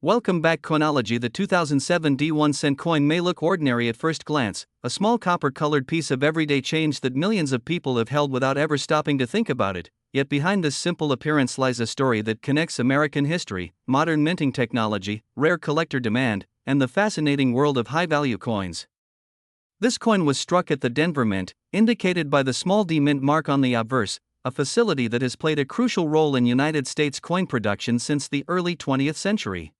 Welcome back. Coinology. The 2007 D1 cent coin may look ordinary at first glance, a small copper-colored piece of everyday change that millions of people have held without ever stopping to think about it. Yet behind this simple appearance lies a story that connects American history, modern minting technology, rare collector demand, and the fascinating world of high-value coins. This coin was struck at the Denver Mint, indicated by the small D mint mark on the obverse, a facility that has played a crucial role in United States coin production since the early 20th century.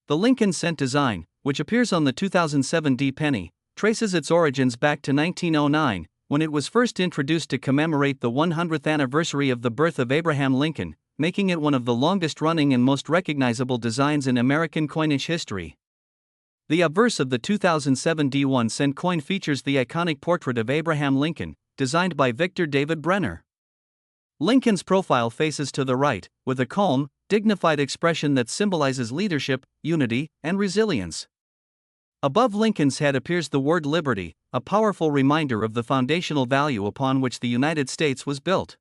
The Lincoln cent design, which appears on the 2007 D penny, traces its origins back to 1909, when it was first introduced to commemorate the 100th anniversary of the birth of Abraham Lincoln, making it one of the longest-running and most recognizable designs in American coinage history. The obverse of the 2007 D1 cent coin features the iconic portrait of Abraham Lincoln, designed by Victor David Brenner. Lincoln's profile faces to the right, with a calm, dignified expression that symbolizes leadership, unity, and resilience. Above Lincoln's head appears the word liberty, a powerful reminder of the foundational value upon which the United States was built.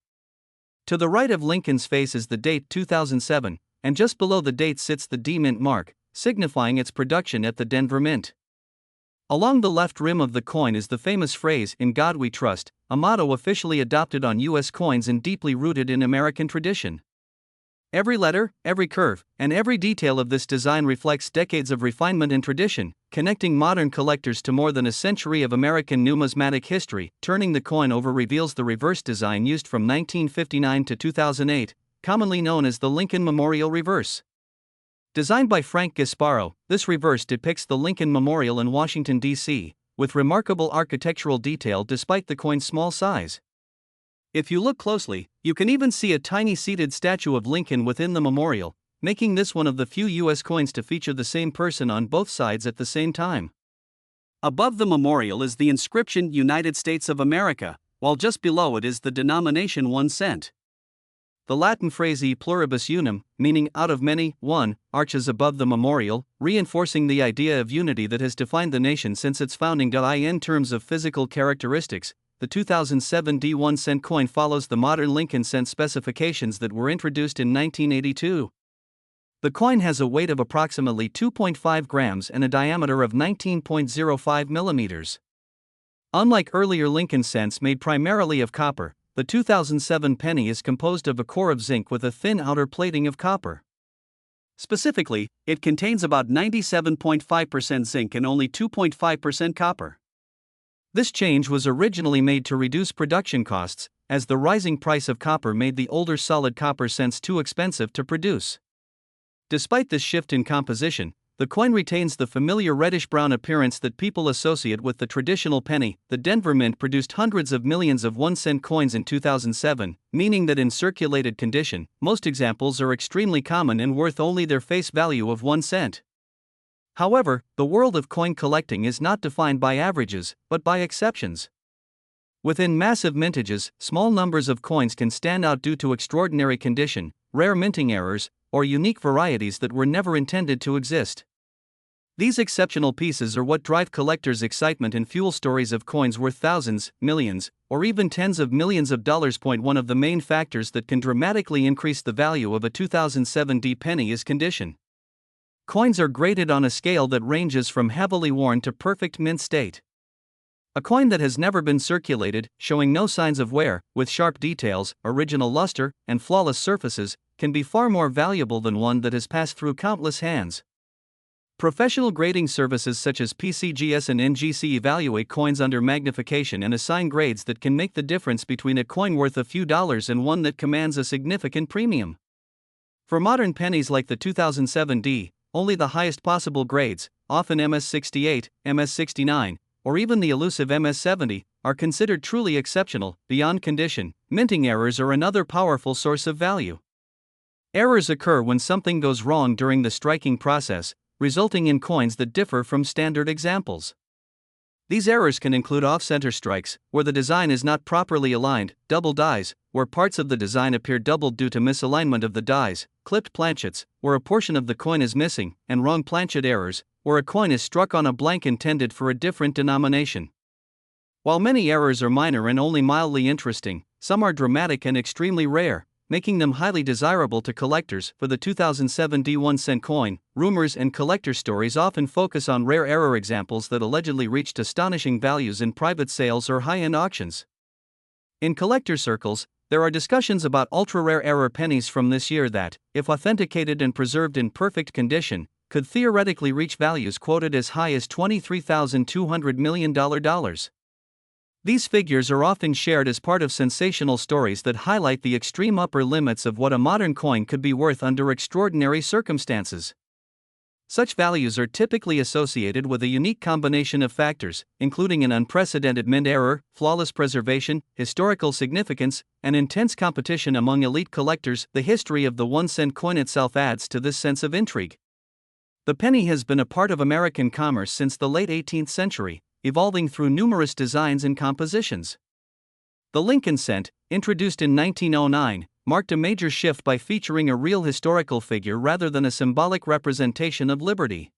To the right of Lincoln's face is the date 2007, and just below the date sits the D mint mark, signifying its production at the Denver Mint. Along the left rim of the coin is the famous phrase, "In God We Trust," a motto officially adopted on U.S. coins and deeply rooted in American tradition. Every letter, every curve, and every detail of this design reflects decades of refinement and tradition, connecting modern collectors to more than a century of American numismatic history. Turning the coin over reveals the reverse design used from 1959 to 2008, commonly known as the Lincoln Memorial Reverse. Designed by Frank Gasparo, this reverse depicts the Lincoln Memorial in Washington, D.C., with remarkable architectural detail despite the coin's small size. If you look closely, you can even see a tiny seated statue of Lincoln within the memorial, making this one of the few U.S. coins to feature the same person on both sides at the same time. Above the memorial is the inscription United States of America, while just below it is the denomination 1 cent. The Latin phrase e pluribus unum, meaning out of many, one, arches above the memorial, reinforcing the idea of unity that has defined the nation since its founding. In terms of physical characteristics, the 2007 D1 cent coin follows the modern Lincoln cent specifications that were introduced in 1982. The coin has a weight of approximately 2.5 grams and a diameter of 19.05 millimeters. Unlike earlier Lincoln cents made primarily of copper, the 2007 penny is composed of a core of zinc with a thin outer plating of copper. Specifically, it contains about 97.5% zinc and only 2.5% copper. This change was originally made to reduce production costs, as the rising price of copper made the older solid copper cents too expensive to produce. Despite this shift in composition, the coin retains the familiar reddish-brown appearance that people associate with the traditional penny. The Denver Mint produced hundreds of millions of 1 cent coins in 2007, meaning that in circulated condition, most examples are extremely common and worth only their face value of 1 cent. However, the world of coin collecting is not defined by averages, but by exceptions. Within massive mintages, small numbers of coins can stand out due to extraordinary condition, rare minting errors, or unique varieties that were never intended to exist. These exceptional pieces are what drive collectors' excitement and fuel stories of coins worth thousands, millions, or even tens of millions of dollars. One of the main factors that can dramatically increase the value of a 2007 D penny is condition. Coins are graded on a scale that ranges from heavily worn to perfect mint state. A coin that has never been circulated, showing no signs of wear, with sharp details, original luster, and flawless surfaces, can be far more valuable than one that has passed through countless hands. Professional grading services such as PCGS and NGC evaluate coins under magnification and assign grades that can make the difference between a coin worth a few dollars and one that commands a significant premium. For modern pennies like the 2007 D, only the highest possible grades, often MS68, MS69, or even the elusive MS70, are considered truly exceptional. Beyond condition, minting errors are another powerful source of value. Errors occur when something goes wrong during the striking process, resulting in coins that differ from standard examples. These errors can include off-center strikes, where the design is not properly aligned, double dies, where parts of the design appear doubled due to misalignment of the dies, clipped planchets, where a portion of the coin is missing, and wrong planchet errors, where a coin is struck on a blank intended for a different denomination. While many errors are minor and only mildly interesting, some are dramatic and extremely rare, making them highly desirable to collectors. For the 2007 D1 cent coin, rumors and collector stories often focus on rare error examples that allegedly reached astonishing values in private sales or high-end auctions. In collector circles, there are discussions about ultra-rare error pennies from this year that, if authenticated and preserved in perfect condition, could theoretically reach values quoted as high as $23,200 million. These figures are often shared as part of sensational stories that highlight the extreme upper limits of what a modern coin could be worth under extraordinary circumstances. Such values are typically associated with a unique combination of factors, including an unprecedented mint error, flawless preservation, historical significance, and intense competition among elite collectors. The history of the 1-cent coin itself adds to this sense of intrigue. The penny has been a part of American commerce since the late 18th century, evolving through numerous designs and compositions. The Lincoln cent, introduced in 1909, marked a major shift by featuring a real historical figure rather than a symbolic representation of liberty.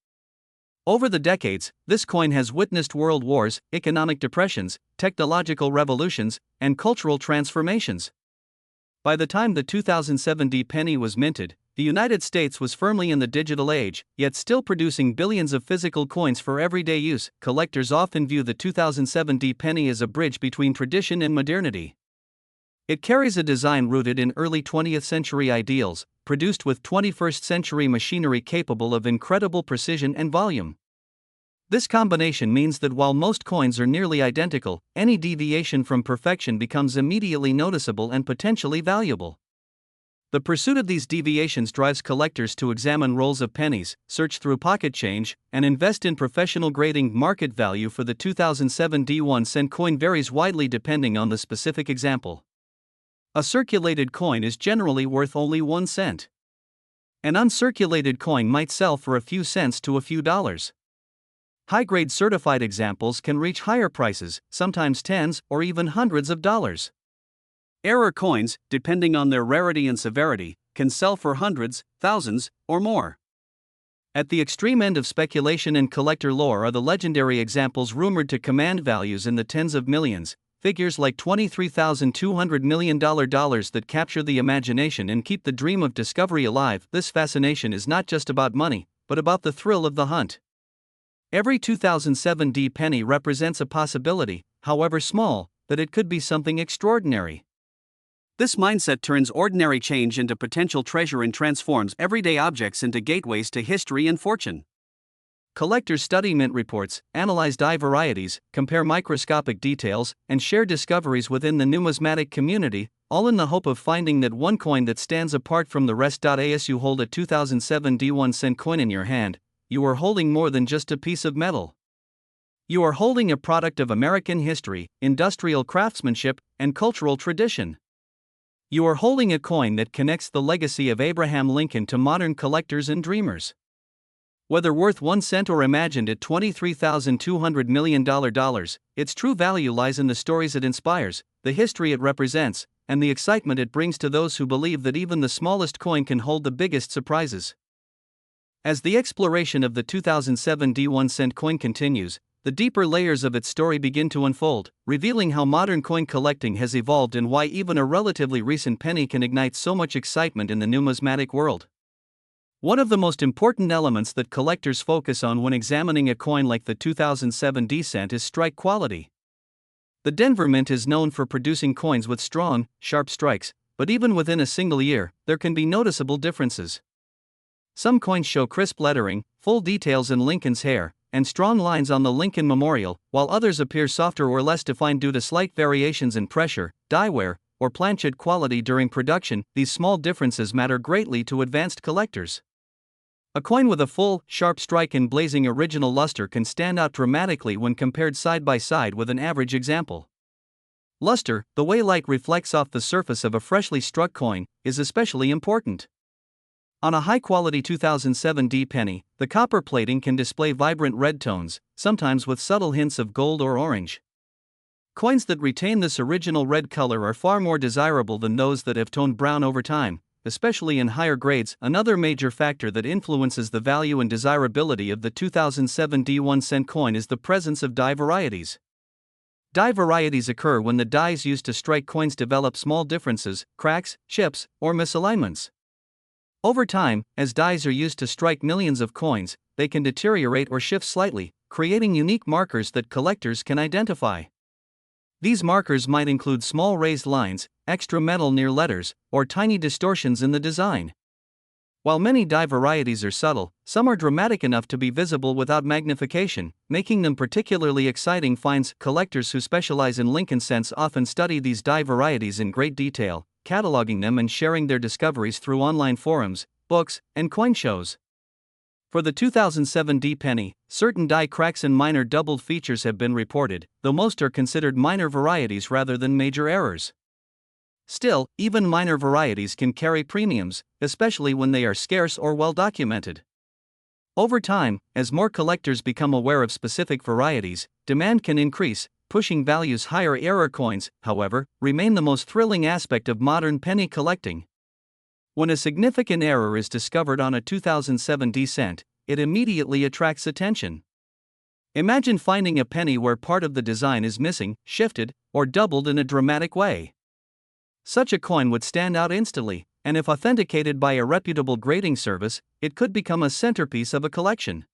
Over the decades, this coin has witnessed world wars, economic depressions, technological revolutions, and cultural transformations. By the time the 2007 D penny was minted, the United States was firmly in the digital age, yet still producing billions of physical coins for everyday use. Collectors often view the 2007 D penny as a bridge between tradition and modernity. It carries a design rooted in early 20th century ideals, produced with 21st century machinery capable of incredible precision and volume. This combination means that while most coins are nearly identical, any deviation from perfection becomes immediately noticeable and potentially valuable. The pursuit of these deviations drives collectors to examine rolls of pennies, search through pocket change, and invest in professional grading. Market value for the 2007 D1 cent coin varies widely depending on the specific example. A circulated coin is generally worth only 1 cent. An uncirculated coin might sell for a few cents to a few dollars. High-grade certified examples can reach higher prices, sometimes tens or even hundreds of dollars. Error coins, depending on their rarity and severity, can sell for hundreds, thousands, or more. At the extreme end of speculation and collector lore are the legendary examples rumored to command values in the tens of millions, figures like $23,200 million that capture the imagination and keep the dream of discovery alive. This fascination is not just about money, but about the thrill of the hunt. Every 2007 D penny represents a possibility, however small, that it could be something extraordinary. This mindset turns ordinary change into potential treasure and transforms everyday objects into gateways to history and fortune. Collectors study mint reports, analyze die varieties, compare microscopic details, and share discoveries within the numismatic community, all in the hope of finding that one coin that stands apart from the rest. As you hold a 2007 D1 cent coin in your hand, you are holding more than just a piece of metal. You are holding a product of American history, industrial craftsmanship, and cultural tradition. You are holding a coin that connects the legacy of Abraham Lincoln to modern collectors and dreamers. Whether worth 1 cent or imagined at $23,200 million, its true value lies in the stories it inspires, the history it represents, and the excitement it brings to those who believe that even the smallest coin can hold the biggest surprises. As the exploration of the 2007 D1 cent coin continues, the deeper layers of its story begin to unfold, revealing how modern coin collecting has evolved and why even a relatively recent penny can ignite so much excitement in the numismatic world. One of the most important elements that collectors focus on when examining a coin like the 2007 D cent is strike quality. The Denver Mint is known for producing coins with strong, sharp strikes, but even within a single year, there can be noticeable differences. Some coins show crisp lettering, full details in Lincoln's hair, and strong lines on the Lincoln Memorial, while others appear softer or less defined due to slight variations in pressure, die wear, or planchet quality during production. These small differences matter greatly to advanced collectors. A coin with a full, sharp strike and blazing original luster can stand out dramatically when compared side by side with an average example. Luster, the way light reflects off the surface of a freshly struck coin, is especially important. On a high-quality 2007 D penny, the copper plating can display vibrant red tones, sometimes with subtle hints of gold or orange. Coins that retain this original red color are far more desirable than those that have toned brown over time, especially in higher grades. Another major factor that influences the value and desirability of the 2007 D1 cent coin is the presence of die varieties. Die varieties occur when the dies used to strike coins develop small differences, cracks, chips, or misalignments. Over time, as dies are used to strike millions of coins, they can deteriorate or shift slightly, creating unique markers that collectors can identify. These markers might include small raised lines, extra metal near letters, or tiny distortions in the design. While many die varieties are subtle, some are dramatic enough to be visible without magnification, making them particularly exciting finds. Collectors who specialize in Lincoln cents often study these die varieties in great detail, cataloging them and sharing their discoveries through online forums, books, and coin shows. For the 2007 D penny, certain die cracks and minor doubled features have been reported, though most are considered minor varieties rather than major errors. Still, even minor varieties can carry premiums, especially when they are scarce or well documented. Over time, as more collectors become aware of specific varieties, demand can increase, pushing values higher. Error coins, however, remain the most thrilling aspect of modern penny collecting. When a significant error is discovered on a 2007 D cent, it immediately attracts attention. Imagine finding a penny where part of the design is missing, shifted, or doubled in a dramatic way. Such a coin would stand out instantly, and if authenticated by a reputable grading service, it could become a centerpiece of a collection.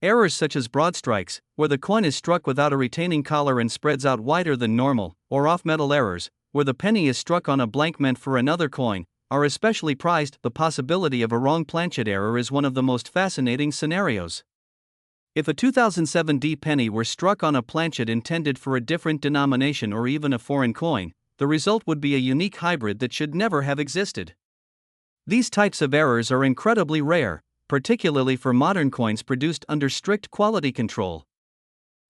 Errors such as broad strikes, where the coin is struck without a retaining collar and spreads out wider than normal, or off-metal errors, where the penny is struck on a blank meant for another coin, are especially prized. The possibility of a wrong planchet error is one of the most fascinating scenarios. If a 2007 D penny were struck on a planchet intended for a different denomination or even a foreign coin, the result would be a unique hybrid that should never have existed. These types of errors are incredibly rare, particularly for modern coins produced under strict quality control.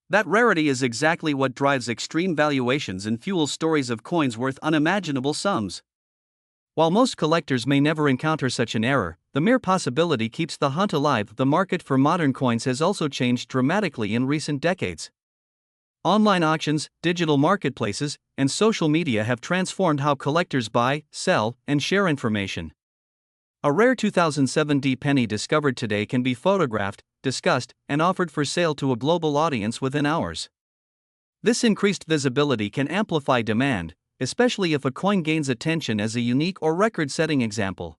That rarity is exactly what drives extreme valuations and fuels stories of coins worth unimaginable sums. While most collectors may never encounter such an error, the mere possibility keeps the hunt alive. The market for modern coins has also changed dramatically in recent decades. Online auctions, digital marketplaces, and social media have transformed how collectors buy, sell, and share information. A rare 2007 D penny discovered today can be photographed, discussed, and offered for sale to a global audience within hours. This increased visibility can amplify demand, especially if a coin gains attention as a unique or record-setting example.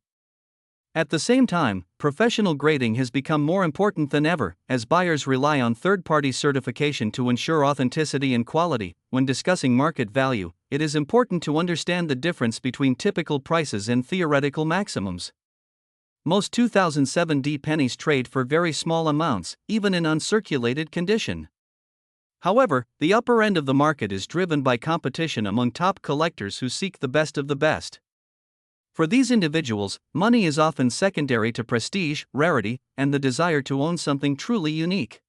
At the same time, professional grading has become more important than ever, as buyers rely on third-party certification to ensure authenticity and quality. When discussing market value, it is important to understand the difference between typical prices and theoretical maximums. Most 2007 D pennies trade for very small amounts, even in uncirculated condition. However, the upper end of the market is driven by competition among top collectors who seek the best of the best. For these individuals, money is often secondary to prestige, rarity, and the desire to own something truly unique.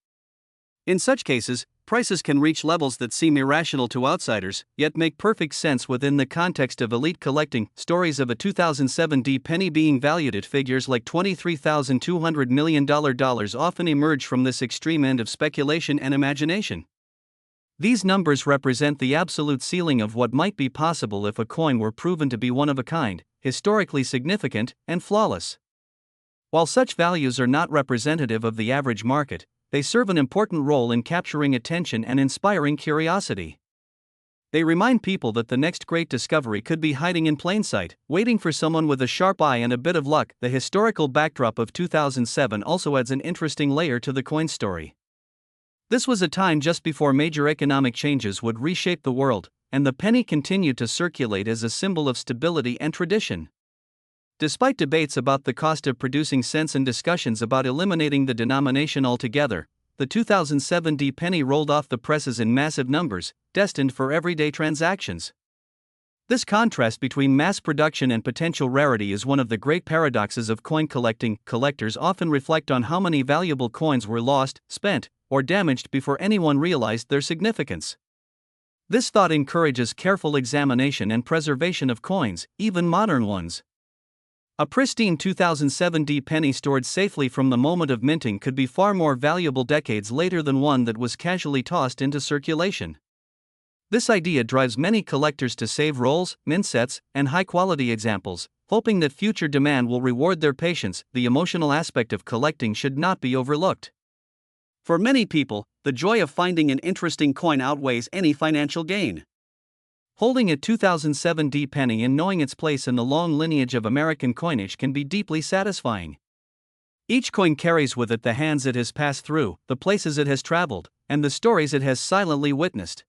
In such cases, prices can reach levels that seem irrational to outsiders, yet make perfect sense within the context of elite collecting. Stories of a 2007 D penny being valued at figures like $23,200 million often emerge from this extreme end of speculation and imagination. These numbers represent the absolute ceiling of what might be possible if a coin were proven to be one of a kind, historically significant, and flawless. While such values are not representative of the average market, they serve an important role in capturing attention and inspiring curiosity. They remind people that the next great discovery could be hiding in plain sight, waiting for someone with a sharp eye and a bit of luck. The historical backdrop of 2007 also adds an interesting layer to the coin story. This was a time just before major economic changes would reshape the world, and the penny continued to circulate as a symbol of stability and tradition. Despite debates about the cost of producing cents and discussions about eliminating the denomination altogether, the 2007 D penny rolled off the presses in massive numbers, destined for everyday transactions. This contrast between mass production and potential rarity is one of the great paradoxes of coin collecting. Collectors often reflect on how many valuable coins were lost, spent, or damaged before anyone realized their significance. This thought encourages careful examination and preservation of coins, even modern ones. A pristine 2007 D penny stored safely from the moment of minting could be far more valuable decades later than one that was casually tossed into circulation. This idea drives many collectors to save rolls, mint sets, and high-quality examples, hoping that future demand will reward their patience. The emotional aspect of collecting should not be overlooked. For many people, the joy of finding an interesting coin outweighs any financial gain. Holding a 2007 D penny and knowing its place in the long lineage of American coinage can be deeply satisfying. Each coin carries with it the hands it has passed through, the places it has traveled, and the stories it has silently witnessed.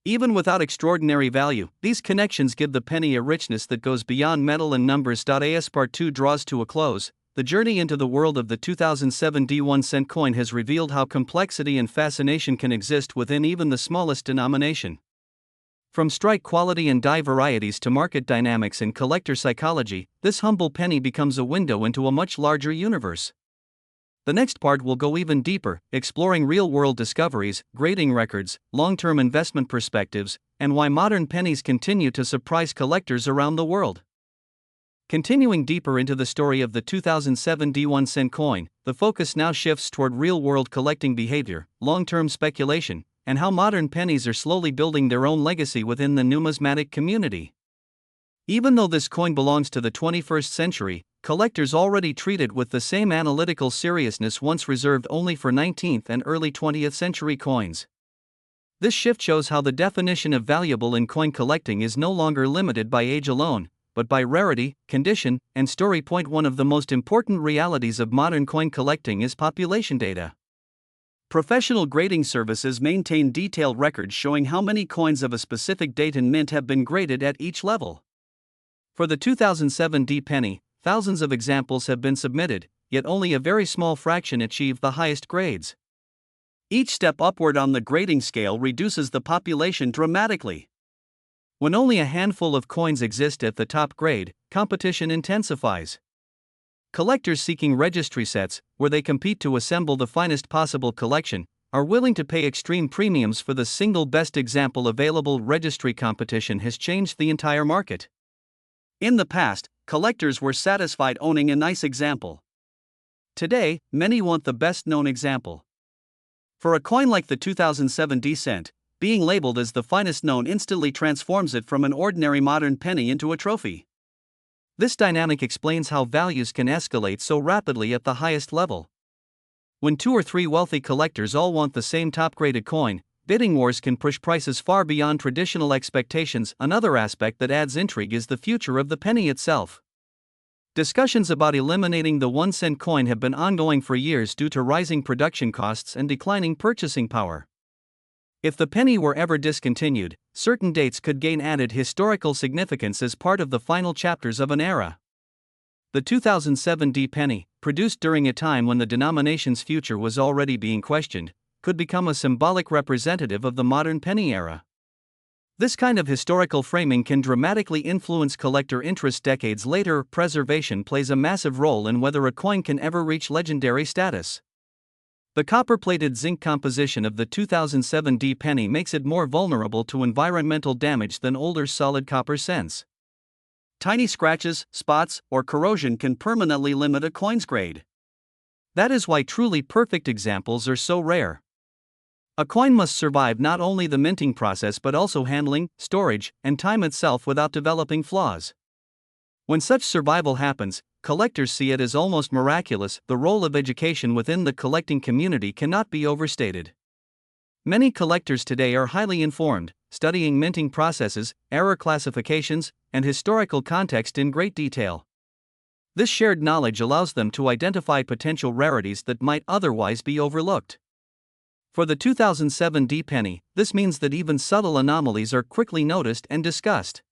Even without extraordinary value, these connections give the penny a richness that goes beyond metal and numbers. As Part 2 draws to a close, the journey into the world of the 2007 D1 coin has revealed how complexity and fascination can exist within even the smallest denomination. From strike quality and die varieties to market dynamics and collector psychology, this humble penny becomes a window into a much larger universe. The next part will go even deeper, exploring real-world discoveries, grading records, long-term investment perspectives, and why modern pennies continue to surprise collectors around the world. Continuing deeper into the story of the 2007 D1 coin, the focus now shifts toward real-world collecting behavior, long-term speculation, and how modern pennies are slowly building their own legacy within the numismatic community. Even though this coin belongs to the 21st century, collectors already treat it with the same analytical seriousness once reserved only for 19th and early 20th century coins. This shift shows how the definition of valuable in coin collecting is no longer limited by age alone, but by rarity, condition, and story. One of the most important realities of modern coin collecting is population data. Professional grading services maintain detailed records showing how many coins of a specific date and mint have been graded at each level. For the 2007 D penny, thousands of examples have been submitted, yet only a very small fraction achieve the highest grades. Each step upward on the grading scale reduces the population dramatically. When only a handful of coins exist at the top grade, competition intensifies. Collectors seeking registry sets, where they compete to assemble the finest possible collection, are willing to pay extreme premiums for the single best example available. Registry competition has changed the entire market. In the past, collectors were satisfied owning a nice example. Today, many want the best-known example. For a coin like the 2007 D cent, being labeled as the finest known instantly transforms it from an ordinary modern penny into a trophy. This dynamic explains how values can escalate so rapidly at the highest level. When 2 or 3 wealthy collectors all want the same top-graded coin, bidding wars can push prices far beyond traditional expectations. Another aspect that adds intrigue is the future of the penny itself. Discussions about eliminating the 1-cent coin have been ongoing for years due to rising production costs and declining purchasing power. If the penny were ever discontinued, certain dates could gain added historical significance as part of the final chapters of an era. The 2007 D penny, produced during a time when the denomination's future was already being questioned, could become a symbolic representative of the modern penny era. This kind of historical framing can dramatically influence collector interest decades later. Preservation plays a massive role in whether a coin can ever reach legendary status. The copper-plated zinc composition of the 2007 D penny makes it more vulnerable to environmental damage than older solid copper cents. Tiny scratches, spots, or corrosion can permanently limit a coin's grade. That is why truly perfect examples are so rare. A coin must survive not only the minting process but also handling, storage, and time itself without developing flaws. When such survival happens, collectors see it as almost miraculous. The role of education within the collecting community cannot be overstated. Many collectors today are highly informed, studying minting processes, error classifications, and historical context in great detail. This shared knowledge allows them to identify potential rarities that might otherwise be overlooked. For the 2007 D penny, this means that even subtle anomalies are quickly noticed and discussed.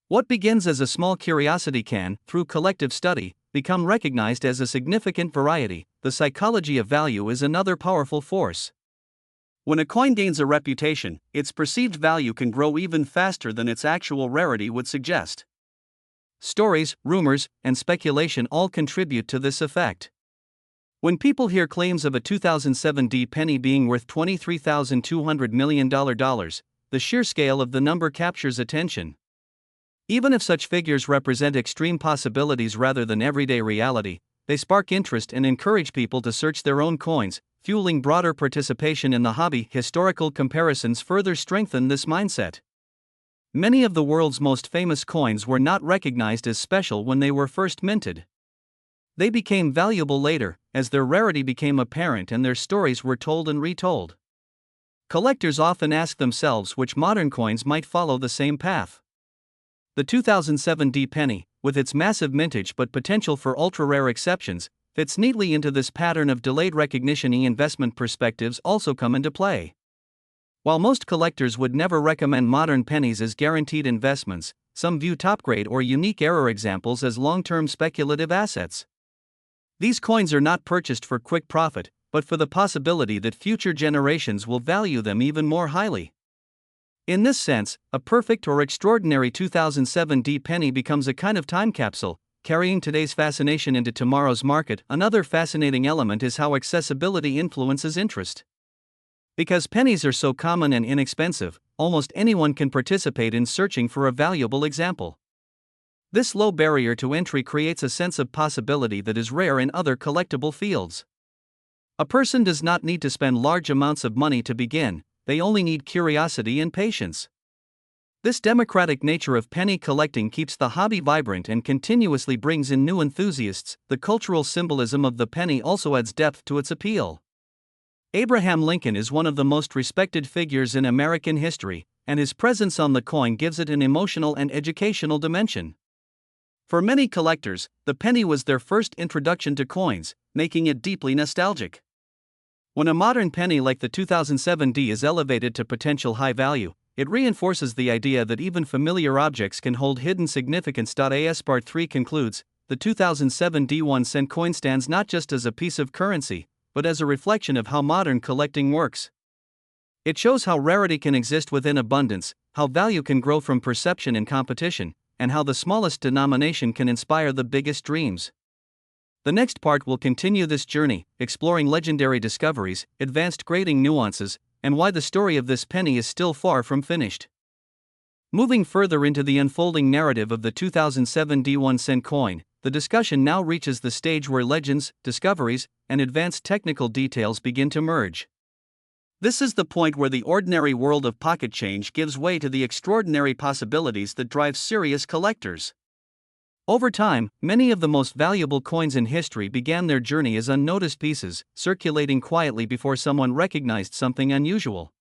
What begins as a small curiosity can, through collective study, become recognized as a significant variety. The psychology of value is another powerful force. When a coin gains a reputation, its perceived value can grow even faster than its actual rarity would suggest. Stories, rumors, and speculation all contribute to this effect. When people hear claims of a 2007 D penny being worth $23,200 million, the sheer scale of the number captures attention. Even if such figures represent extreme possibilities rather than everyday reality, they spark interest and encourage people to search their own coins, fueling broader participation in the hobby. Historical comparisons further strengthen this mindset. Many of the world's most famous coins were not recognized as special when they were first minted. They became valuable later, as their rarity became apparent and their stories were told and retold. Collectors often ask themselves which modern coins might follow the same path. The 2007 D penny, with its massive mintage but potential for ultra-rare exceptions, fits neatly into this pattern of delayed recognition. Investment perspectives also come into play. While most collectors would never recommend modern pennies as guaranteed investments, some view top-grade or unique error examples as long-term speculative assets. These coins are not purchased for quick profit, but for the possibility that future generations will value them even more highly. In this sense, a perfect or extraordinary 2007 D penny becomes a kind of time capsule, carrying today's fascination into tomorrow's market. Another fascinating element is how accessibility influences interest. Because pennies are so common and inexpensive, almost anyone can participate in searching for a valuable example. This low barrier to entry creates a sense of possibility that is rare in other collectible fields. A person does not need to spend large amounts of money to begin, they only need curiosity and patience. This democratic nature of penny collecting keeps the hobby vibrant and continuously brings in new enthusiasts. The cultural symbolism of the penny also adds depth to its appeal. Abraham Lincoln is one of the most respected figures in American history, and his presence on the coin gives it an emotional and educational dimension. For many collectors, the penny was their first introduction to coins, making it deeply nostalgic. When a modern penny like the 2007 D is elevated to potential high value, it reinforces the idea that even familiar objects can hold hidden significance. As Part 3 concludes, the 2007 D 1-cent coin stands not just as a piece of currency, but as a reflection of how modern collecting works. It shows how rarity can exist within abundance, how value can grow from perception and competition, and how the smallest denomination can inspire the biggest dreams. The next part will continue this journey, exploring legendary discoveries, advanced grading nuances, and why the story of this penny is still far from finished. Moving further into the unfolding narrative of the 2007 D 1-cent coin, the discussion now reaches the stage where legends, discoveries, and advanced technical details begin to merge. This is the point where the ordinary world of pocket change gives way to the extraordinary possibilities that drive serious collectors. Over time, many of the most valuable coins in history began their journey as unnoticed pieces, circulating quietly before someone recognized something unusual.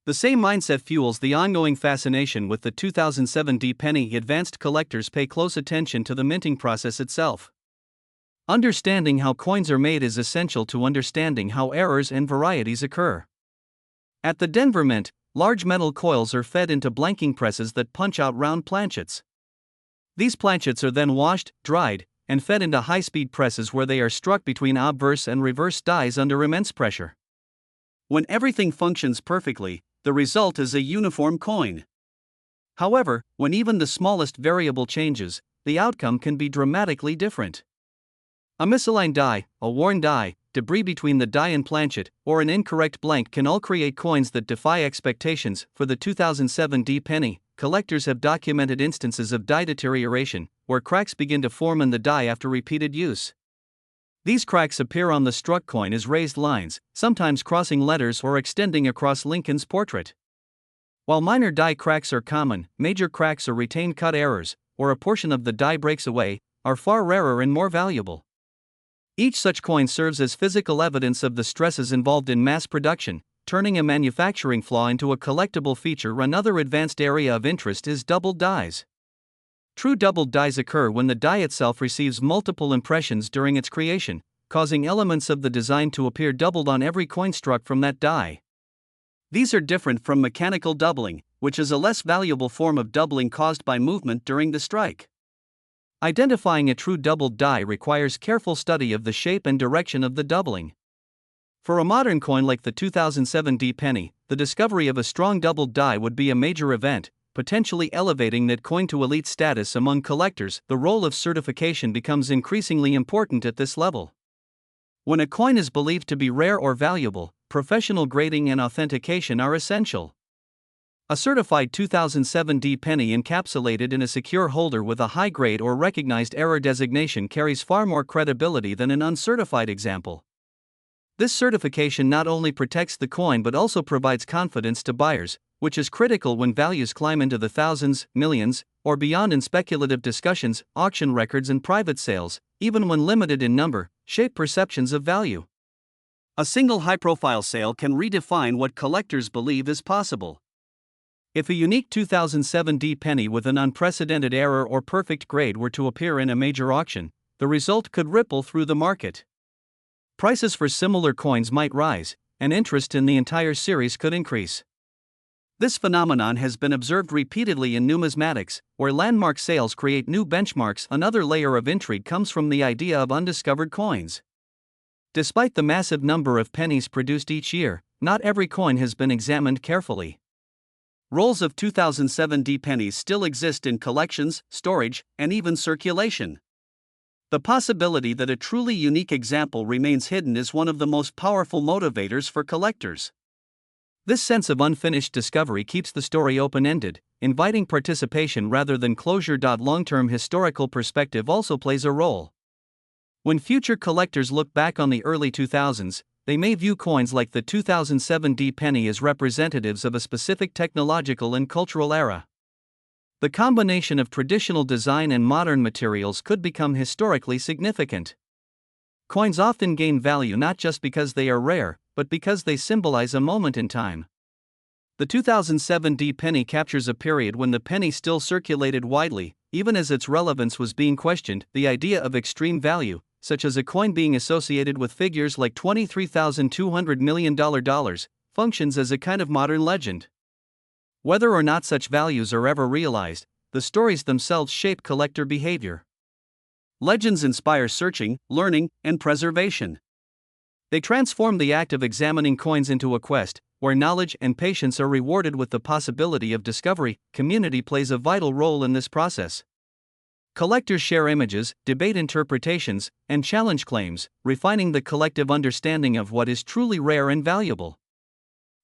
The same mindset fuels the ongoing fascination with the 2007 D penny. Advanced collectors pay close attention to the minting process itself. Understanding how coins are made is essential to understanding how errors and varieties occur. At the Denver Mint, large metal coils are fed into blanking presses that punch out round planchets. These planchets are then washed, dried, and fed into high-speed presses where they are struck between obverse and reverse dies under immense pressure. When everything functions perfectly, the result is a uniform coin. However, when even the smallest variable changes, the outcome can be dramatically different. A misaligned die, a worn die, debris between the die and planchet, or an incorrect blank can all create coins that defy expectations. For the 2007 D penny, collectors have documented instances of die deterioration, where cracks begin to form in the die after repeated use. These cracks appear on the struck coin as raised lines, sometimes crossing letters or extending across Lincoln's portrait. While minor die cracks are common, major cracks or retained cut errors, or a portion of the die breaks away, are far rarer and more valuable. Each such coin serves as physical evidence of the stresses involved in mass production, turning a manufacturing flaw into a collectible feature. Another advanced area of interest is doubled dies. True doubled dies occur when the die itself receives multiple impressions during its creation, causing elements of the design to appear doubled on every coin struck from that die. These are different from mechanical doubling, which is a less valuable form of doubling caused by movement during the strike. Identifying a true doubled die requires careful study of the shape and direction of the doubling. For a modern coin like the 2007 D penny, the discovery of a strong doubled die would be a major event, potentially elevating that coin to elite status among collectors. The role of certification becomes increasingly important at this level. When a coin is believed to be rare or valuable, professional grading and authentication are essential. A certified 2007 D penny encapsulated in a secure holder with a high grade or recognized error designation carries far more credibility than an uncertified example. This certification not only protects the coin but also provides confidence to buyers, which is critical when values climb into the thousands, millions, or beyond in speculative discussions, auction records, and private sales. even when limited in number, shape perceptions of value. A single high-profile sale can redefine what collectors believe is possible. If a unique 2007 D penny with an unprecedented error or perfect grade were to appear in a major auction, the result could ripple through the market. Prices for similar coins might rise, and interest in the entire series could increase. This phenomenon has been observed repeatedly in numismatics, where landmark sales create new benchmarks. Another layer of intrigue comes from the idea of undiscovered coins. Despite the massive number of pennies produced each year, not every coin has been examined carefully. Rolls of 2007 D pennies still exist in collections, storage, and even circulation. The possibility that a truly unique example remains hidden is one of the most powerful motivators for collectors. This sense of unfinished discovery keeps the story open-ended, inviting participation rather than closure. Long-term historical perspective also plays a role. When future collectors look back on the early 2000s, they may view coins like the 2007 D penny as representatives of a specific technological and cultural era. The combination of traditional design and modern materials could become historically significant. Coins often gain value not just because they are rare, but because they symbolize a moment in time. The 2007 D penny captures a period when the penny still circulated widely, even as its relevance was being questioned. The idea of extreme value, such as a coin being associated with figures like $23,200 million, functions as a kind of modern legend. Whether or not such values are ever realized, the stories themselves shape collector behavior. Legends inspire searching, learning, and preservation. They transform the act of examining coins into a quest, where knowledge and patience are rewarded with the possibility of discovery. Community plays a vital role in this process. Collectors share images, debate interpretations, and challenge claims, refining the collective understanding of what is truly rare and valuable.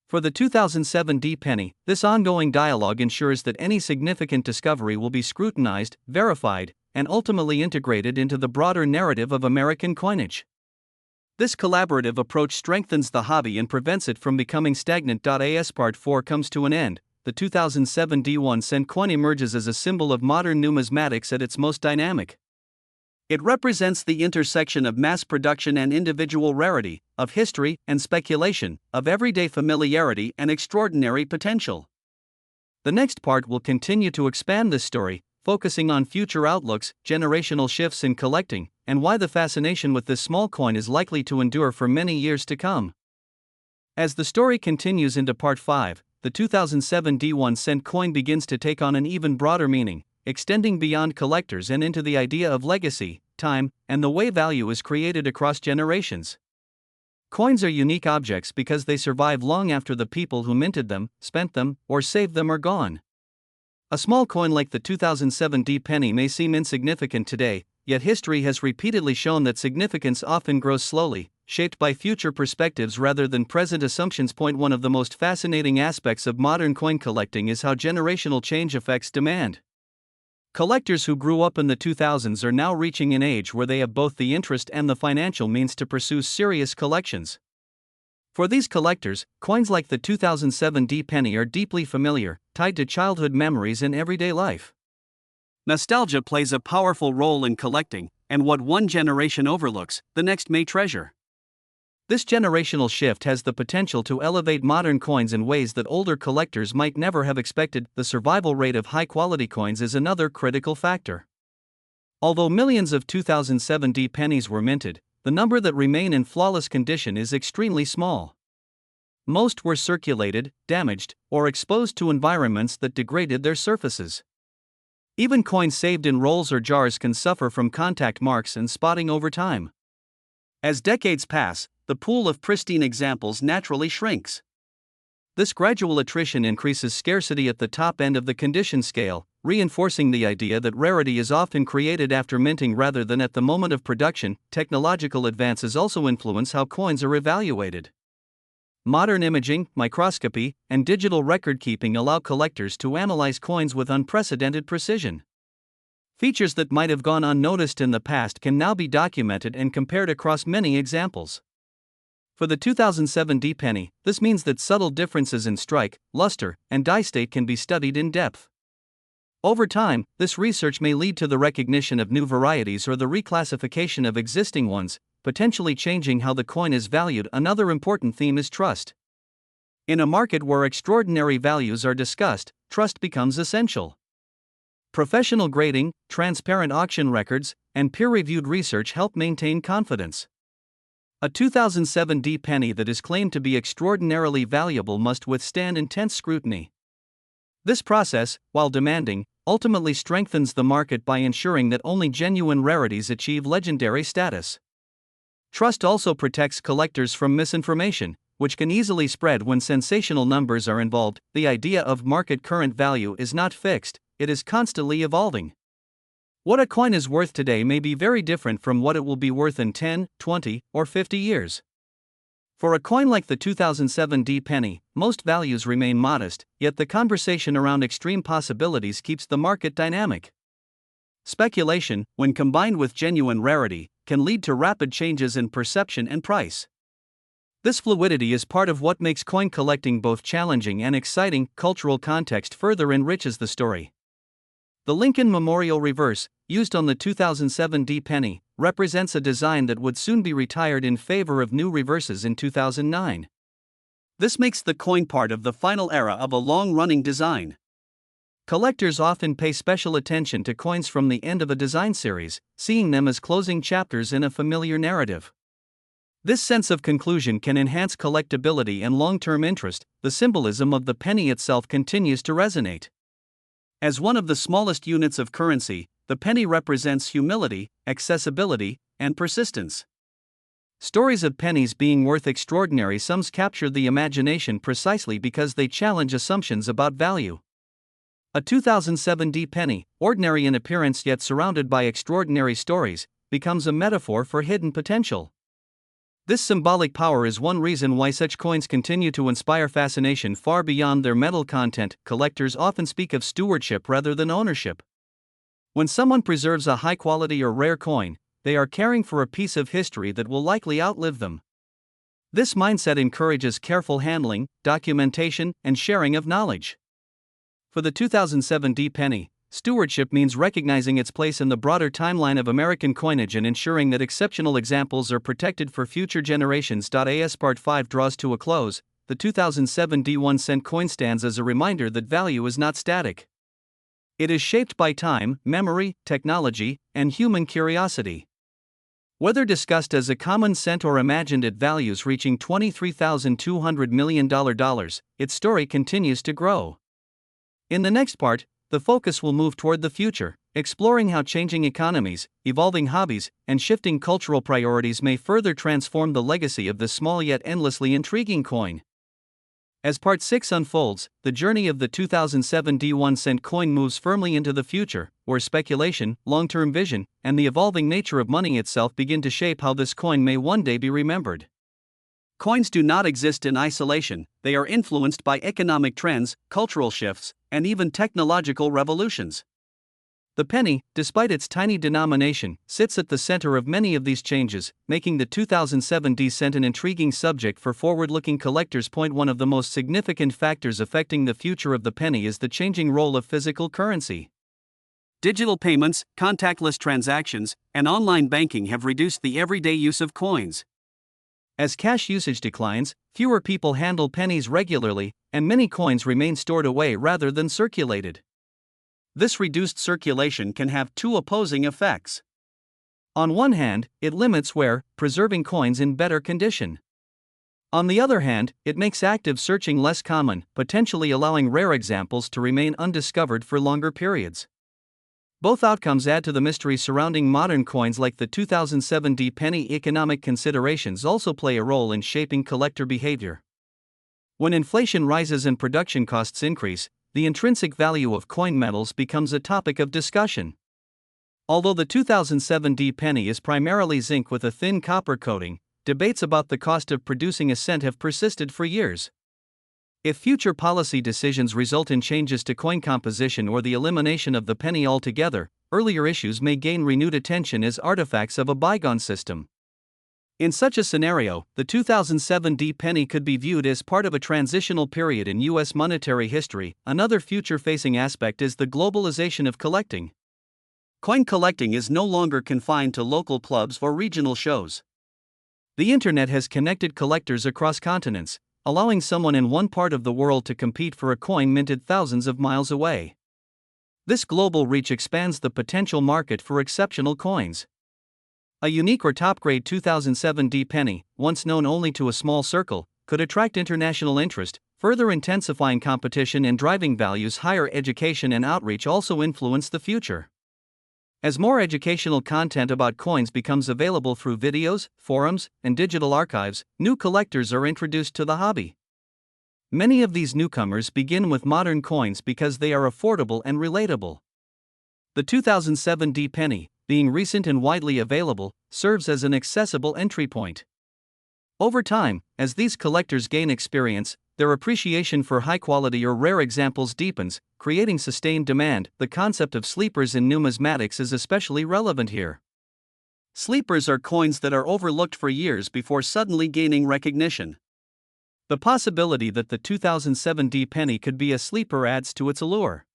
For the 2007 D penny, this ongoing dialogue ensures that any significant discovery will be scrutinized, verified, and ultimately integrated into the broader narrative of American coinage. This collaborative approach strengthens the hobby and prevents it from becoming stagnant. As Part 4 comes to an end, the 2007 D1 cent coin emerges as a symbol of modern numismatics at its most dynamic. It represents the intersection of mass production and individual rarity, of history and speculation, of everyday familiarity and extraordinary potential. The next part will continue to expand this story, focusing on future outlooks, generational shifts in collecting, and why the fascination with this small coin is likely to endure for many years to come. As the story continues into Part 5, the 2007 D1 cent coin begins to take on an even broader meaning, extending beyond collectors and into the idea of legacy, time, and the way value is created across generations. Coins are unique objects because they survive long after the people who minted them, spent them, or saved them are gone. A small coin like the 2007 D penny may seem insignificant today, yet history has repeatedly shown that significance often grows slowly, shaped by future perspectives rather than present assumptions. One of the most fascinating aspects of modern coin collecting is how generational change affects demand. Collectors who grew up in the 2000s are now reaching an age where they have both the interest and the financial means to pursue serious collections. For these collectors, coins like the 2007 D penny are deeply familiar, tied to childhood memories and everyday life. Nostalgia plays a powerful role in collecting, and what one generation overlooks, the next may treasure. This generational shift has the potential to elevate modern coins in ways that older collectors might never have expected. The survival rate of high-quality coins is another critical factor. Although millions of 2007 D pennies were minted, the number that remain in flawless condition is extremely small. Most were circulated, damaged, or exposed to environments that degraded their surfaces. Even coins saved in rolls or jars can suffer from contact marks and spotting over time. As decades pass, the pool of pristine examples naturally shrinks. This gradual attrition increases scarcity at the top end of the condition scale, reinforcing the idea that rarity is often created after minting rather than at the moment of production. Technological advances also influence how coins are evaluated. Modern imaging, microscopy, and digital record-keeping allow collectors to analyze coins with unprecedented precision. Features that might have gone unnoticed in the past can now be documented and compared across many examples. For the 2007 D penny, this means that subtle differences in strike, luster, and die state can be studied in depth. Over time, this research may lead to the recognition of new varieties or the reclassification of existing ones, potentially changing how the coin is valued. Another important theme is trust. In a market where extraordinary values are discussed, trust becomes essential. Professional grading, transparent auction records, and peer-reviewed research help maintain confidence. A 2007 D penny that is claimed to be extraordinarily valuable must withstand intense scrutiny. This process, while demanding, ultimately strengthens the market by ensuring that only genuine rarities achieve legendary status. Trust also protects collectors from misinformation, which can easily spread when sensational numbers are involved. The idea of market current value is not fixed, it is constantly evolving. What a coin is worth today may be very different from what it will be worth in 10, 20, or 50 years. For a coin like the 2007 D penny, most values remain modest, yet the conversation around extreme possibilities keeps the market dynamic. Speculation, when combined with genuine rarity, can lead to rapid changes in perception and price. This fluidity is part of what makes coin collecting both challenging and exciting. Cultural context further enriches the story. The Lincoln Memorial Reverse, used on the 2007 D penny, represents a design that would soon be retired in favor of new reverses in 2009. This makes the coin part of the final era of a long-running design. Collectors often pay special attention to coins from the end of a design series, seeing them as closing chapters in a familiar narrative. This sense of conclusion can enhance collectability and long-term interest. The symbolism of the penny itself continues to resonate. As one of the smallest units of currency, the penny represents humility, accessibility, and persistence. Stories of pennies being worth extraordinary sums capture the imagination precisely because they challenge assumptions about value. A 2007 D penny, ordinary in appearance yet surrounded by extraordinary stories, becomes a metaphor for hidden potential. This symbolic power is one reason why such coins continue to inspire fascination far beyond their metal content. Collectors often speak of stewardship rather than ownership. When someone preserves a high-quality or rare coin, they are caring for a piece of history that will likely outlive them. This mindset encourages careful handling, documentation, and sharing of knowledge. For the 2007 D penny, stewardship means recognizing its place in the broader timeline of American coinage and ensuring that exceptional examples are protected for future generations. As Part 5 draws to a close, the 2007 D1 cent coin stands as a reminder that value is not static. It is shaped by time, memory, technology, and human curiosity. Whether discussed as a common cent or imagined at values reaching $23,200 million, its story continues to grow. In the next part, the focus will move toward the future, exploring how changing economies, evolving hobbies, and shifting cultural priorities may further transform the legacy of this small yet endlessly intriguing coin. As Part 6 unfolds, the journey of the 2007 D1 cent coin moves firmly into the future, where speculation, long-term vision, and the evolving nature of money itself begin to shape how this coin may one day be remembered. Coins do not exist in isolation, they are influenced by economic trends, cultural shifts, and even technological revolutions. The penny, despite its tiny denomination, sits at the center of many of these changes, making the 2007 D cent an intriguing subject for forward-looking collectors. One of the most significant factors affecting the future of the penny is the changing role of physical currency. Digital payments, contactless transactions, and online banking have reduced the everyday use of coins. As cash usage declines, fewer people handle pennies regularly, and many coins remain stored away rather than circulated. This reduced circulation can have two opposing effects. On one hand, it limits wear, preserving coins in better condition. On the other hand, it makes active searching less common, potentially allowing rare examples to remain undiscovered for longer periods. Both outcomes add to the mystery surrounding modern coins like the 2007 D penny. Economic considerations also play a role in shaping collector behavior. When inflation rises and production costs increase, the intrinsic value of coin metals becomes a topic of discussion. Although the 2007 D penny is primarily zinc with a thin copper coating, debates about the cost of producing a cent have persisted for years. If future policy decisions result in changes to coin composition or the elimination of the penny altogether, earlier issues may gain renewed attention as artifacts of a bygone system. In such a scenario, the 2007 D penny could be viewed as part of a transitional period in U.S. monetary history. Another future-facing aspect is the globalization of collecting. Coin collecting is no longer confined to local clubs or regional shows. The internet has connected collectors across continents, allowing someone in one part of the world to compete for a coin minted thousands of miles away. This global reach expands the potential market for exceptional coins. A unique or top-grade 2007 D penny, once known only to a small circle, could attract international interest, further intensifying competition and driving values. Higher education and outreach also influence the future. As more educational content about coins becomes available through videos, forums, and digital archives, new collectors are introduced to the hobby. Many of these newcomers begin with modern coins because they are affordable and relatable. The 2007 D penny, being recent and widely available, serves as an accessible entry point. Over time, as these collectors gain experience, their appreciation for high-quality or rare examples deepens, creating sustained demand. The concept of sleepers in numismatics is especially relevant here. Sleepers are coins that are overlooked for years before suddenly gaining recognition. The possibility that the 2007 D penny could be a sleeper adds to its allure.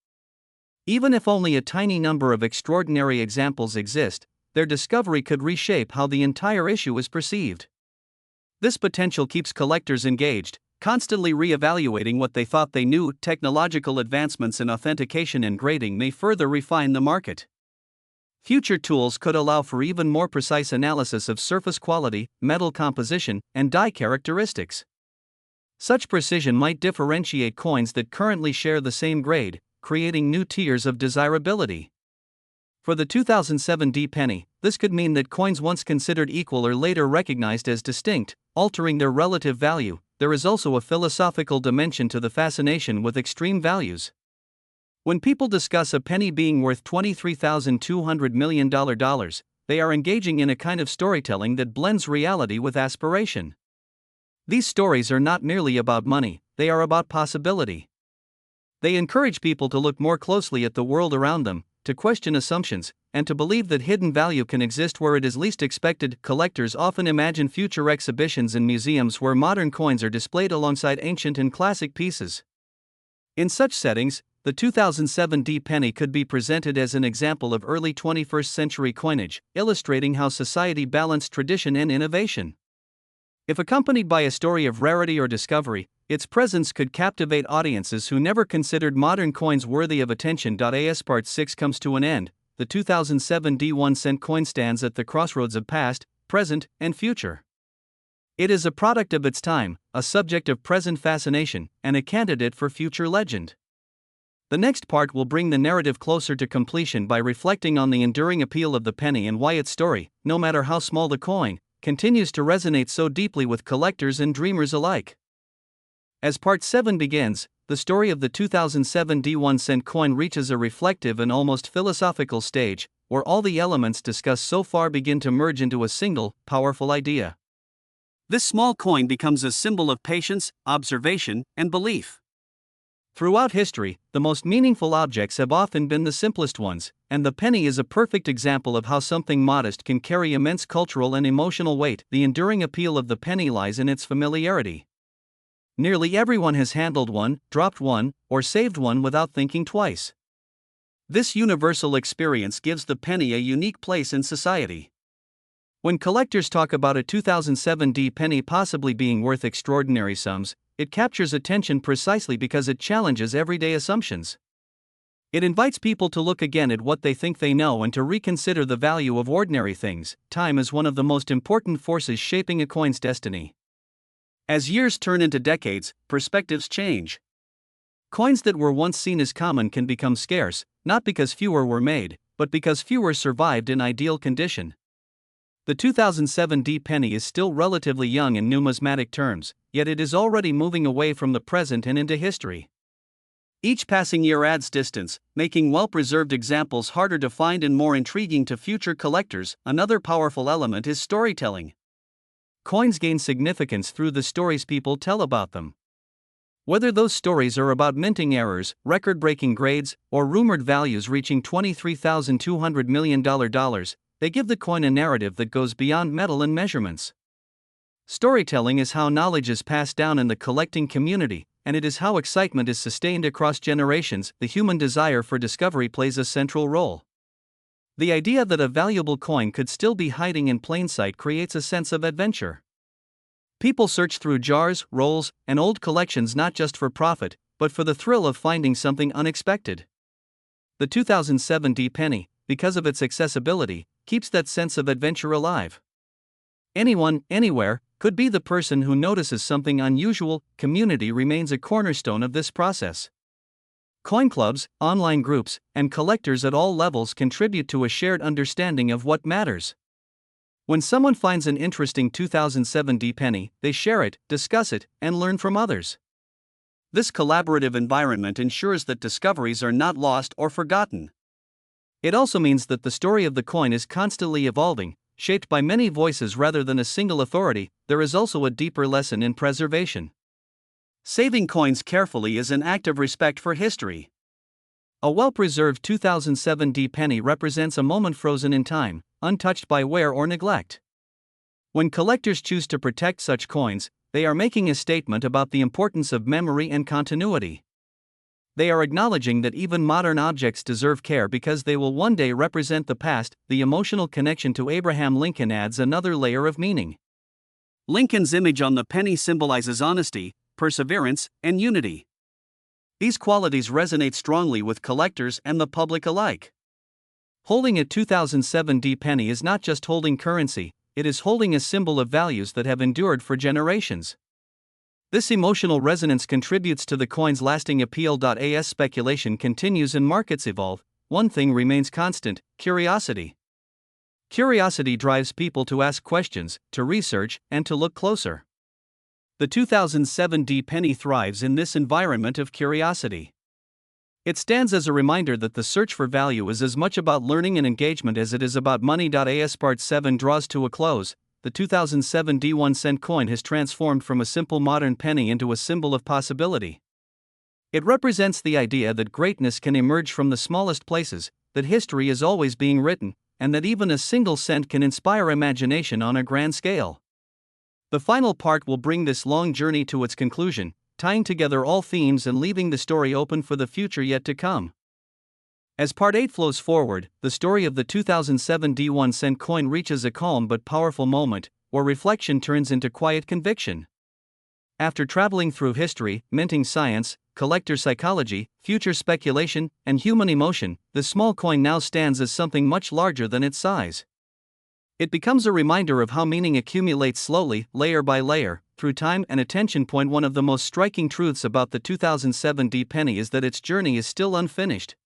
Even if only a tiny number of extraordinary examples exist, their discovery could reshape how the entire issue is perceived. This potential keeps collectors engaged, constantly re-evaluating what they thought they knew. Technological advancements in authentication and grading may further refine the market. Future tools could allow for even more precise analysis of surface quality, metal composition, and die characteristics. Such precision might differentiate coins that currently share the same grade, creating new tiers of desirability. For the 2007 D penny, this could mean that coins once considered equal are later recognized as distinct, altering their relative value. There is also a philosophical dimension to the fascination with extreme values. When people discuss a penny being worth $23,200 million, they are engaging in a kind of storytelling that blends reality with aspiration. These stories are not merely about money, they are about possibility. They encourage people to look more closely at the world around them, to question assumptions, and to believe that hidden value can exist where it is least expected. Collectors often imagine future exhibitions in museums where modern coins are displayed alongside ancient and classic pieces. In such settings, the 2007 D penny could be presented as an example of early 21st century coinage, illustrating how society balanced tradition and innovation. If accompanied by a story of rarity or discovery, its presence could captivate audiences who never considered modern coins worthy of attention. As Part 6 comes to an end, the 2007 D 1-cent coin stands at the crossroads of past, present, and future. It is a product of its time, a subject of present fascination, and a candidate for future legend. The next part will bring the narrative closer to completion by reflecting on the enduring appeal of the penny and why its story, no matter how small the coin, continues to resonate so deeply with collectors and dreamers alike. As Part 7 begins, the story of the 2007 D 1-cent coin reaches a reflective and almost philosophical stage, where all the elements discussed so far begin to merge into a single, powerful idea. This small coin becomes a symbol of patience, observation, and belief. Throughout history, the most meaningful objects have often been the simplest ones, and the penny is a perfect example of how something modest can carry immense cultural and emotional weight. The enduring appeal of the penny lies in its familiarity. Nearly everyone has handled one, dropped one, or saved one without thinking twice. This universal experience gives the penny a unique place in society. When collectors talk about a 2007 D penny possibly being worth extraordinary sums, it captures attention precisely because it challenges everyday assumptions. It invites people to look again at what they think they know and to reconsider the value of ordinary things. Time is one of the most important forces shaping a coin's destiny. As years turn into decades, perspectives change. Coins that were once seen as common can become scarce, not because fewer were made, but because fewer survived in ideal condition. The 2007 D penny is still relatively young in numismatic terms, yet it is already moving away from the present and into history. Each passing year adds distance, making well-preserved examples harder to find and more intriguing to future collectors. Another powerful element is storytelling. Coins gain significance through the stories people tell about them. Whether those stories are about minting errors, record-breaking grades, or rumored values reaching $23,200 million, they give the coin a narrative that goes beyond metal and measurements. Storytelling is how knowledge is passed down in the collecting community, and it is how excitement is sustained across generations. The human desire for discovery plays a central role. The idea that a valuable coin could still be hiding in plain sight creates a sense of adventure. People search through jars, rolls, and old collections not just for profit, but for the thrill of finding something unexpected. The 2007 D penny, because of its accessibility, keeps that sense of adventure alive. Anyone, anywhere, could be the person who notices something unusual. Community remains a cornerstone of this process. Coin clubs, online groups, and collectors at all levels contribute to a shared understanding of what matters. When someone finds an interesting 2007 D penny, they share it, discuss it, and learn from others. This collaborative environment ensures that discoveries are not lost or forgotten. It also means that the story of the coin is constantly evolving, shaped by many voices rather than a single authority. There is also a deeper lesson in preservation. Saving coins carefully is an act of respect for history. A well-preserved 2007 D penny represents a moment frozen in time, untouched by wear or neglect. When collectors choose to protect such coins, they are making a statement about the importance of memory and continuity. They are acknowledging that even modern objects deserve care because they will one day represent the past. The emotional connection to Abraham Lincoln adds another layer of meaning. Lincoln's image on the penny symbolizes honesty, perseverance, and unity. These qualities resonate strongly with collectors and the public alike. Holding a 2007 D penny is not just holding currency, it is holding a symbol of values that have endured for generations. This emotional resonance contributes to the coin's lasting appeal. As speculation continues and markets evolve, one thing remains constant: curiosity. Curiosity drives people to ask questions, to research, and to look closer. The 2007 D penny thrives in this environment of curiosity. It stands as a reminder that the search for value is as much about learning and engagement as it is about money. As Part 7 draws to a close, the 2007 D1 coin has transformed from a simple modern penny into a symbol of possibility. It represents the idea that greatness can emerge from the smallest places, that history is always being written, and that even a single cent can inspire imagination on a grand scale. The final part will bring this long journey to its conclusion, tying together all themes and leaving the story open for the future yet to come. As Part 8 flows forward, the story of the 2007 D1 coin reaches a calm but powerful moment, where reflection turns into quiet conviction. After traveling through history, minting science, collector psychology, future speculation, and human emotion, the small coin now stands as something much larger than its size. It becomes a reminder of how meaning accumulates slowly, layer by layer, through time and attention. One of the most striking truths about the 2007 D penny is that its journey is still unfinished.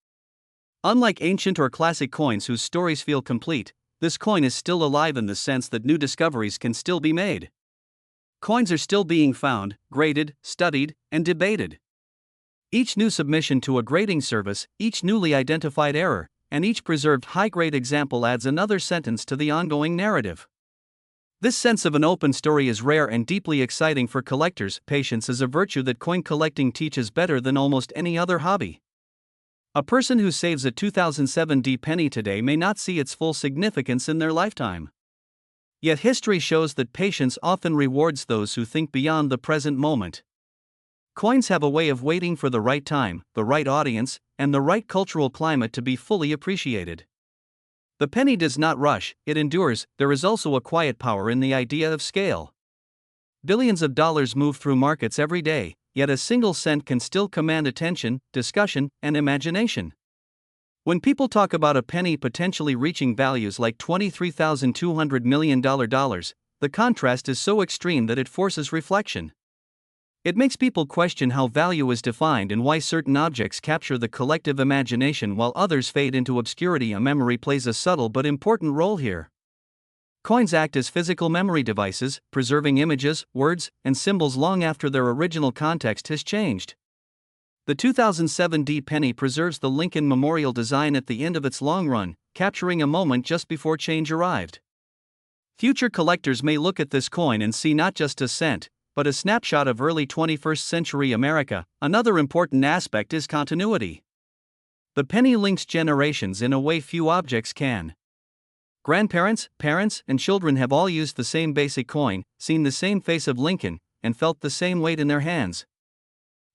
Unlike ancient or classic coins whose stories feel complete, this coin is still alive in the sense that new discoveries can still be made. Coins are still being found, graded, studied, and debated. Each new submission to a grading service, each newly identified error, and each preserved high-grade example adds another sentence to the ongoing narrative. This sense of an open story is rare and deeply exciting for collectors. Patience is a virtue that coin collecting teaches better than almost any other hobby. A person who saves a 2007 D penny today may not see its full significance in their lifetime. Yet history shows that patience often rewards those who think beyond the present moment. Coins have a way of waiting for the right time, the right audience, and the right cultural climate to be fully appreciated. The penny does not rush, it endures. There is also a quiet power in the idea of scale. Billions of dollars move through markets every day, yet a single cent can still command attention, discussion, and imagination. When people talk about a penny potentially reaching values like $23,200 million, the contrast is so extreme that it forces reflection. It makes people question how value is defined and why certain objects capture the collective imagination while others fade into obscurity. A memory plays a subtle but important role here. Coins act as physical memory devices, preserving images, words, and symbols long after their original context has changed. The 2007 D penny preserves the Lincoln Memorial design at the end of its long run, capturing a moment just before change arrived. Future collectors may look at this coin and see not just a cent, but a snapshot of early 21st century America. Another important aspect is continuity. The penny links generations in a way few objects can. Grandparents, parents, and children have all used the same basic coin, seen the same face of Lincoln, and felt the same weight in their hands.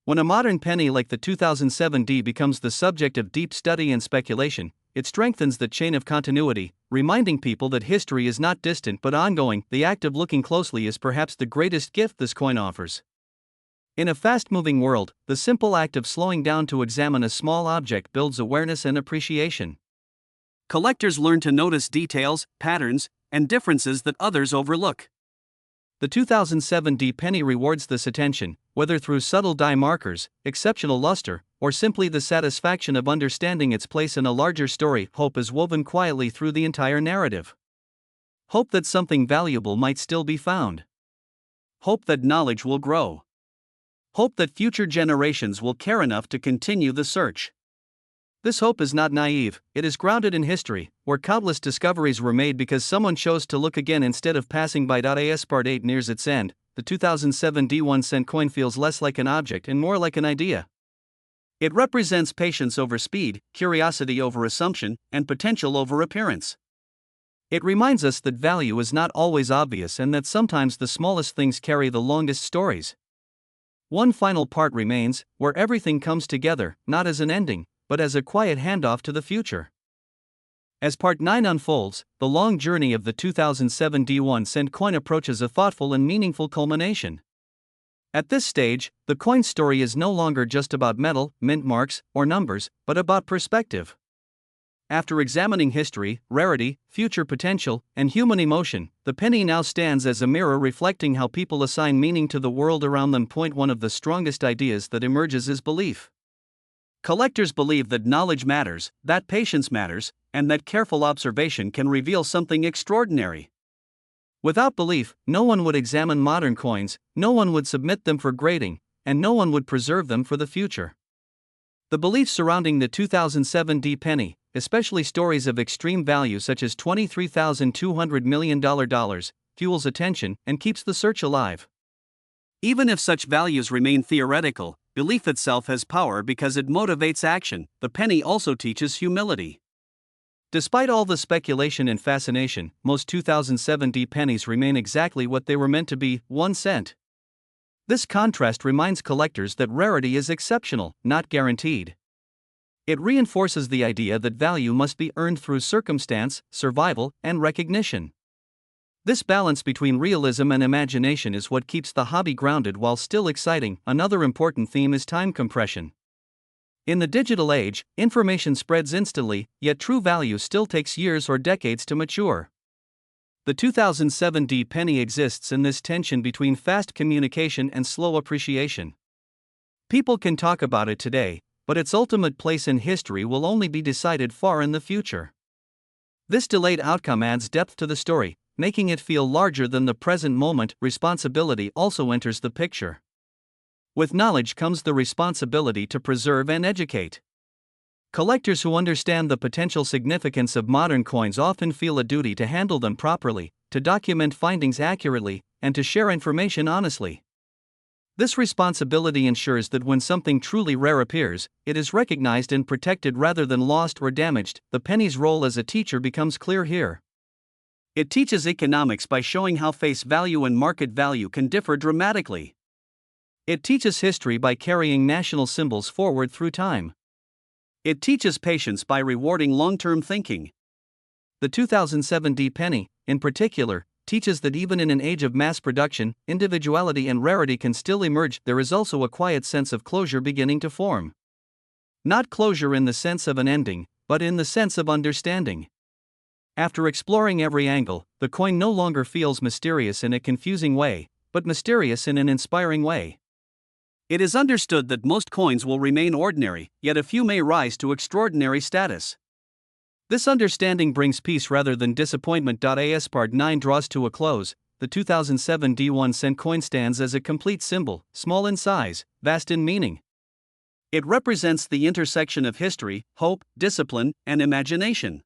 When a modern penny like the 2007 D becomes the subject of deep study and speculation, it strengthens the chain of continuity, reminding people that history is not distant but ongoing. The act of looking closely is perhaps the greatest gift this coin offers. In a fast-moving world, the simple act of slowing down to examine a small object builds awareness and appreciation. Collectors learn to notice details, patterns, and differences that others overlook. The 2007 D penny rewards this attention, whether through subtle die markers, exceptional luster, or simply the satisfaction of understanding its place in a larger story. Hope is woven quietly through the entire narrative. Hope that something valuable might still be found. Hope that knowledge will grow. Hope that future generations will care enough to continue the search. This hope is not naive, it is grounded in history, where countless discoveries were made because someone chose to look again instead of passing by. As Part 8 nears its end, the 2007 D1 coin feels less like an object and more like an idea. It represents patience over speed, curiosity over assumption, and potential over appearance. It reminds us that value is not always obvious and that sometimes the smallest things carry the longest stories. One final part remains, where everything comes together, not as an ending, but as a quiet handoff to the future. As Part 9 unfolds, the long journey of the 2007 D1 coin approaches a thoughtful and meaningful culmination. At this stage, the coin story is no longer just about metal, mint marks, or numbers, but about perspective. After examining history, rarity, future potential, and human emotion, the penny now stands as a mirror reflecting how people assign meaning to the world around them. One of the strongest ideas that emerges is belief. Collectors believe that knowledge matters, that patience matters, and that careful observation can reveal something extraordinary. Without belief, no one would examine modern coins, no one would submit them for grading, and no one would preserve them for the future. The belief surrounding the 2007 D penny, especially stories of extreme value such as $23,200 million, fuels attention and keeps the search alive. Even if such values remain theoretical, belief itself has power because it motivates action. The penny also teaches humility. Despite all the speculation and fascination, most 2007 D pennies remain exactly what they were meant to be: 1 cent. This contrast reminds collectors that rarity is exceptional, not guaranteed. It reinforces the idea that value must be earned through circumstance, survival, and recognition. This balance between realism and imagination is what keeps the hobby grounded while still exciting. Another important theme is time compression. In the digital age, information spreads instantly, yet true value still takes years or decades to mature. The 2007 D penny exists in this tension between fast communication and slow appreciation. People can talk about it today, but its ultimate place in history will only be decided far in the future. This delayed outcome adds depth to the story, making it feel larger than the present moment. Responsibility also enters the picture. With knowledge comes the responsibility to preserve and educate. Collectors who understand the potential significance of modern coins often feel a duty to handle them properly, to document findings accurately, and to share information honestly. This responsibility ensures that when something truly rare appears, it is recognized and protected rather than lost or damaged. The penny's role as a teacher becomes clear here. It teaches economics by showing how face value and market value can differ dramatically. It teaches history by carrying national symbols forward through time. It teaches patience by rewarding long-term thinking. The 2007 D penny, in particular, teaches that even in an age of mass production, individuality and rarity can still emerge. There is also a quiet sense of closure beginning to form. Not closure in the sense of an ending, but in the sense of understanding. After exploring every angle, the coin no longer feels mysterious in a confusing way, but mysterious in an inspiring way. It is understood that most coins will remain ordinary, yet a few may rise to extraordinary status. This understanding brings peace rather than disappointment. As Part 9 draws to a close, the 2007 D1 coin stands as a complete symbol, small in size, vast in meaning. It represents the intersection of history, hope, discipline, and imagination.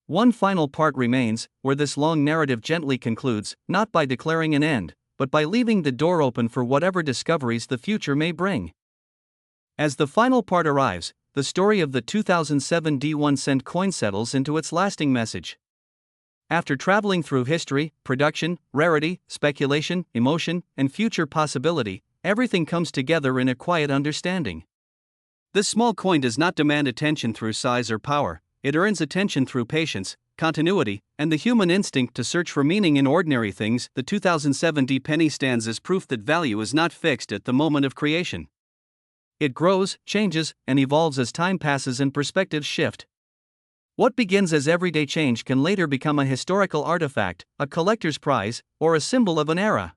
One final part remains, where this long narrative gently concludes, not by declaring an end, but by leaving the door open for whatever discoveries the future may bring. As the final part arrives, the story of the 2007 D1 coin settles into its lasting message. After traveling through history, production, rarity, speculation, emotion, and future possibility, everything comes together in a quiet understanding. This small coin does not demand attention through size or power, it earns attention through patience, continuity, and the human instinct to search for meaning in ordinary things. The 2007 D penny stands as proof that value is not fixed at the moment of creation. It grows, changes, and evolves as time passes and perspectives shift. What begins as everyday change can later become a historical artifact, a collector's prize, or a symbol of an era.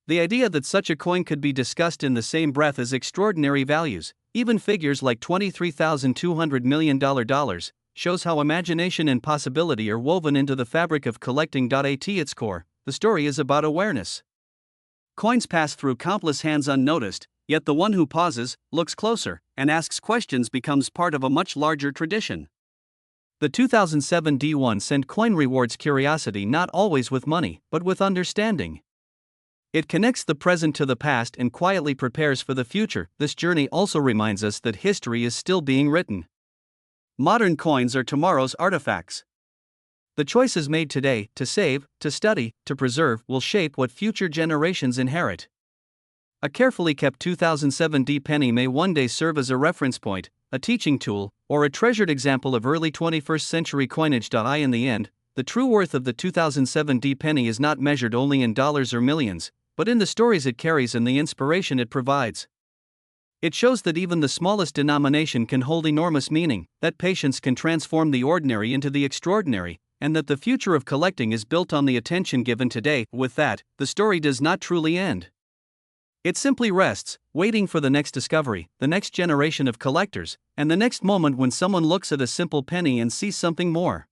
The idea that such a coin could be discussed in the same breath as extraordinary values, even figures like $23,200 million, shows how imagination and possibility are woven into the fabric of collecting. At its core, the story is about awareness. Coins pass through countless hands unnoticed, yet the one who pauses, looks closer, and asks questions becomes part of a much larger tradition. The 2007 D1 cent coin rewards curiosity not always with money, but with understanding. It connects the present to the past and quietly prepares for the future. This journey also reminds us that history is still being written. Modern coins are tomorrow's artifacts. The choices made today, to save, to study, to preserve, will shape what future generations inherit. A carefully kept 2007 D penny may one day serve as a reference point, a teaching tool, or a treasured example of early 21st century coinage. In the end, the true worth of the 2007 D penny is not measured only in dollars or millions, but in the stories it carries and the inspiration it provides. It shows that even the smallest denomination can hold enormous meaning, that patience can transform the ordinary into the extraordinary, and that the future of collecting is built on the attention given today. With that, the story does not truly end. It simply rests, waiting for the next discovery, the next generation of collectors, and the next moment when someone looks at a simple penny and sees something more.